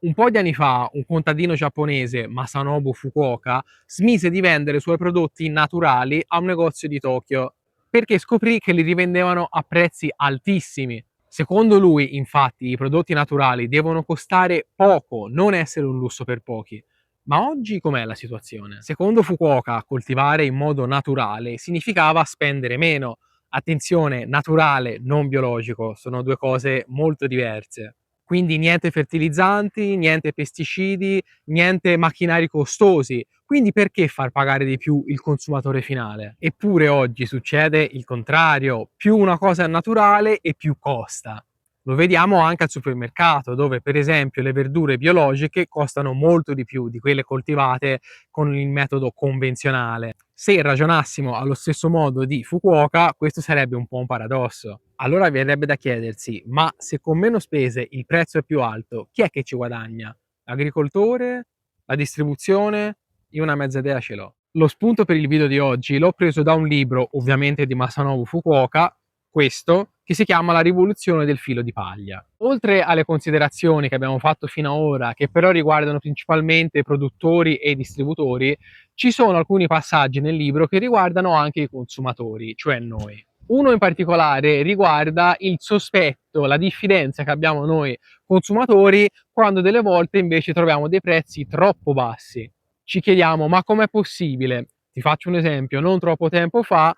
Un po' di anni fa un contadino giapponese, Masanobu Fukuoka, smise di vendere i suoi prodotti naturali a un negozio di Tokyo perché scoprì che li rivendevano a prezzi altissimi. Secondo lui, infatti, i prodotti naturali devono costare poco, non essere un lusso per pochi. Ma oggi com'è la situazione? Secondo Fukuoka, coltivare in modo naturale significava spendere meno. Attenzione, naturale, non biologico, sono due cose molto diverse. Quindi niente fertilizzanti, niente pesticidi, niente macchinari costosi. Quindi perché far pagare di più il consumatore finale? Eppure oggi succede il contrario, più una cosa è naturale e più costa. Lo vediamo anche al supermercato, dove per esempio le verdure biologiche costano molto di più di quelle coltivate con il metodo convenzionale. Se ragionassimo allo stesso modo di Fukuoka, questo sarebbe un po' un paradosso. Allora verrebbe da chiedersi, ma se con meno spese il prezzo è più alto, chi è che ci guadagna? L'agricoltore? La distribuzione? Io una mezza idea ce l'ho. Lo spunto per il video di oggi l'ho preso da un libro, ovviamente di Masanobu Fukuoka, questo, che si chiama La rivoluzione del filo di paglia. Oltre alle considerazioni che abbiamo fatto fino ad ora, che però riguardano principalmente produttori e distributori, ci sono alcuni passaggi nel libro che riguardano anche i consumatori, cioè noi. Uno in particolare riguarda il sospetto, la diffidenza che abbiamo noi consumatori quando delle volte invece troviamo dei prezzi troppo bassi. Ci chiediamo, ma com'è possibile? Ti faccio un esempio, non troppo tempo fa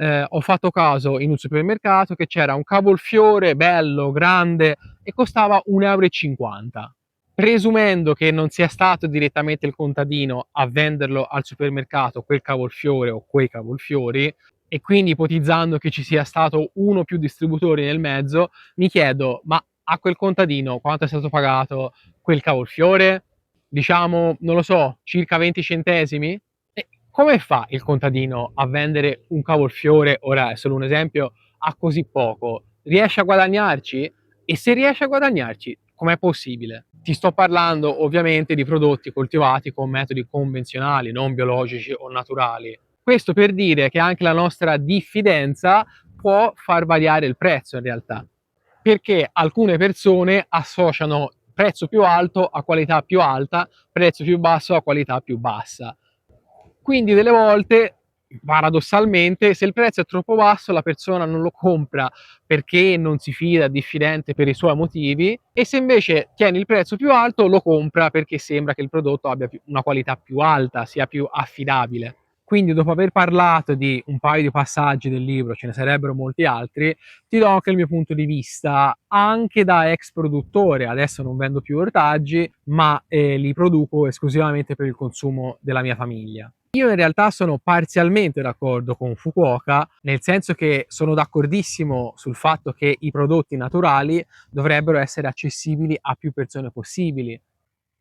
ho fatto caso in un supermercato che c'era un cavolfiore bello, grande e costava 1,50 euro. Presumendo che non sia stato direttamente il contadino a venderlo al supermercato quel cavolfiore o quei cavolfiori, e quindi ipotizzando che ci sia stato uno o più distributori nel mezzo, mi chiedo, ma a quel contadino quanto è stato pagato quel cavolfiore? Diciamo, non lo so, circa 20 centesimi? E come fa il contadino a vendere un cavolfiore, ora è solo un esempio, a così poco? Riesce a guadagnarci? E se riesce a guadagnarci, com'è possibile? Ti sto parlando ovviamente di prodotti coltivati con metodi convenzionali, non biologici o naturali. Questo per dire che anche la nostra diffidenza può far variare il prezzo in realtà, perché alcune persone associano prezzo più alto a qualità più alta, prezzo più basso a qualità più bassa. Quindi delle volte, paradossalmente, se il prezzo è troppo basso la persona non lo compra perché non si fida, è diffidente per i suoi motivi, e se invece tieni il prezzo più alto lo compra perché sembra che il prodotto abbia una qualità più alta, sia più affidabile. Quindi dopo aver parlato di un paio di passaggi del libro, ce ne sarebbero molti altri, ti do anche il mio punto di vista, anche da ex produttore. Adesso non vendo più ortaggi, ma li produco esclusivamente per il consumo della mia famiglia. Io in realtà sono parzialmente d'accordo con Fukuoka, nel senso che sono d'accordissimo sul fatto che i prodotti naturali dovrebbero essere accessibili a più persone possibili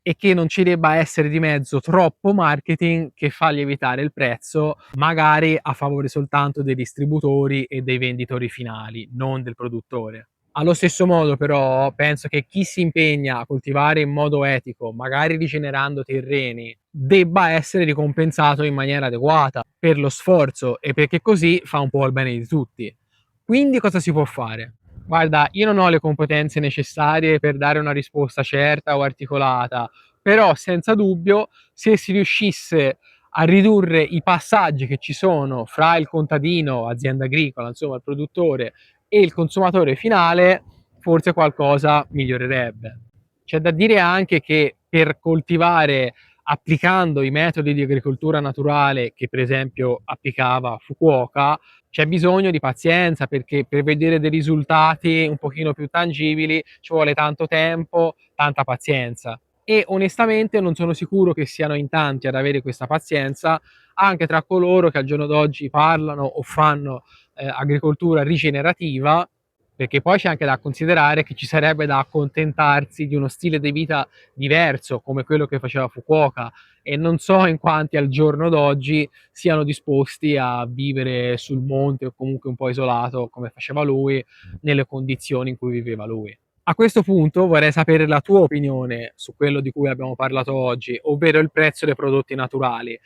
e che non ci debba essere di mezzo troppo marketing che fa lievitare il prezzo, magari a favore soltanto dei distributori e dei venditori finali, non del produttore. Allo stesso modo però penso che chi si impegna a coltivare in modo etico, magari rigenerando terreni, debba essere ricompensato in maniera adeguata per lo sforzo e perché così fa un po' il bene di tutti. Quindi cosa si può fare? Guarda, io non ho le competenze necessarie per dare una risposta certa o articolata, però senza dubbio se si riuscisse a ridurre i passaggi che ci sono fra il contadino, azienda agricola, insomma il produttore e il consumatore finale, forse qualcosa migliorerebbe. C'è da dire anche che per coltivare applicando i metodi di agricoltura naturale che per esempio applicava Fukuoka, c'è bisogno di pazienza perché per vedere dei risultati un pochino più tangibili ci vuole tanto tempo, tanta pazienza. E onestamente non sono sicuro che siano in tanti ad avere questa pazienza, anche tra coloro che al giorno d'oggi parlano o fanno agricoltura rigenerativa, perché poi c'è anche da considerare che ci sarebbe da accontentarsi di uno stile di vita diverso come quello che faceva Fukuoka, e non so in quanti al giorno d'oggi siano disposti a vivere sul monte o comunque un po' isolato come faceva lui, nelle condizioni in cui viveva lui. A questo punto vorrei sapere la tua opinione su quello di cui abbiamo parlato oggi, ovvero il prezzo dei prodotti naturali.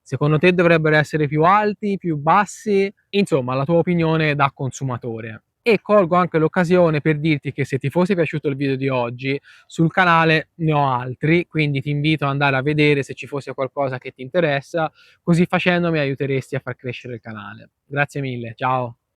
Secondo te dovrebbero essere più alti, più bassi? Insomma, la tua opinione da consumatore. E colgo anche l'occasione per dirti che se ti fosse piaciuto il video di oggi, sul canale ne ho altri, quindi ti invito ad andare a vedere se ci fosse qualcosa che ti interessa, così facendo mi aiuteresti a far crescere il canale. Grazie mille, ciao.